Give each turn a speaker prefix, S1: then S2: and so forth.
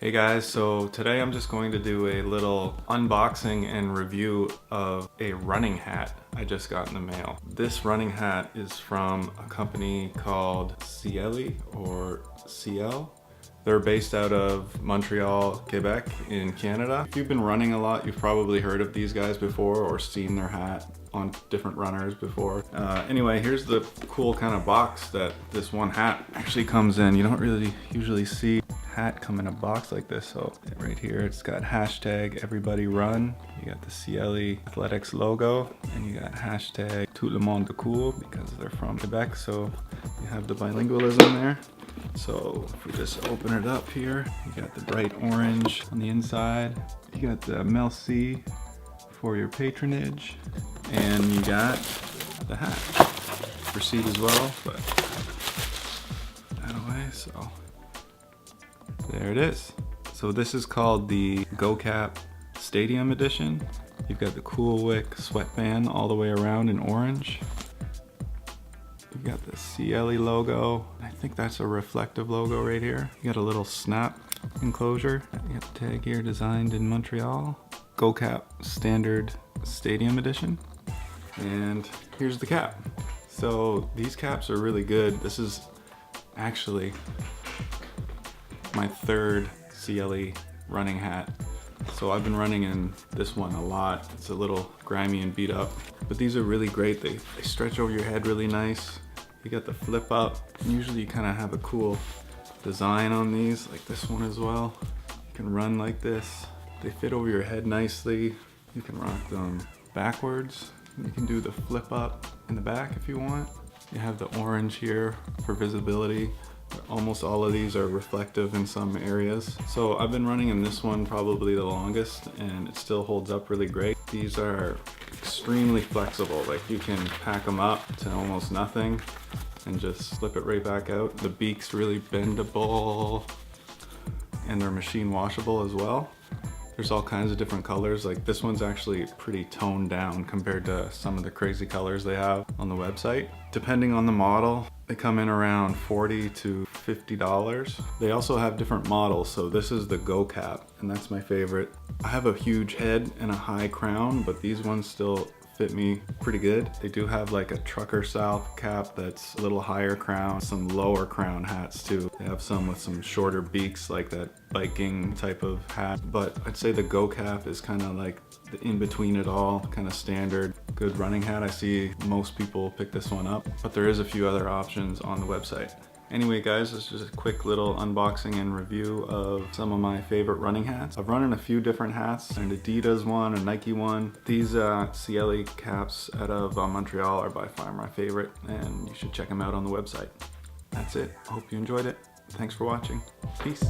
S1: Hey guys, so today I'm just going to do a little unboxing and review of a running hat I just got in the mail. This running hat is from a company called Ciele or Ciele. They're based out of Montreal, Quebec in Canada. If you've been running a lot, you've probably heard of these guys before or seen their hat on different runners before. Anyway, here's the cool kind of box that this one hat actually comes in. You don't really usually see hat come in a box like this. So right here it's got hashtag everybody run, you got the Ciele athletics logo, and you got hashtag tout le monde de cool because they're from Quebec, so you have the bilingualism there. So if we just open it up here, you got the bright orange on the inside, you got the merci for your patronage, and you got the hat receipt as well, but that away. So there it is. So this is called the GoCap Stadium Edition. You've got the Cool Wick sweatband all the way around in orange. You've got the Ciele logo. I think that's a reflective logo right here. You got a little snap enclosure. You got the tag here, designed in Montreal. GoCap Standard Stadium Edition. And here's the cap. So these caps are really good. This is actually my third Ciele running hat. So I've been running in this one a lot. It's a little grimy and beat up, but these are really great. They stretch over your head really nice. You got the flip up. Usually you kind of have a cool design on these, like this one as well. You can run like this. They fit over your head nicely. You can rock them backwards. You can do the flip up in the back if you want. You have the orange here for visibility. Almost all of these are reflective in some areas. So I've been running in this one probably the longest, and it still holds up really great. These are extremely flexible. Like you can pack them up to almost nothing and just slip it right back out. The beak's really bendable, and they're machine washable as well. There's all kinds of different colors. Like this one's actually pretty toned down compared to some of the crazy colors they have on the website. Depending on the model, they come in around $40 to $50. They also have different models. So this is the GoCap, and that's my favorite. I have a huge head and a high crown, but these ones still fit me pretty good. They do have like a trucker style cap that's a little higher crown, some lower crown hats too. They have some with some shorter beaks, like that biking type of hat. But I'd say the GoCap is kind of like the in between it all, kind of standard, good running hat. I see most people pick this one up, but there is a few other options on the website. Anyway guys, this is just a quick little unboxing and review of some of my favorite running hats. I've run in a few different hats, an Adidas one, a Nike one. These Ciele caps out of Montreal are by far my favorite, and you should check them out on the website. That's it. I hope you enjoyed it. Thanks for watching. Peace.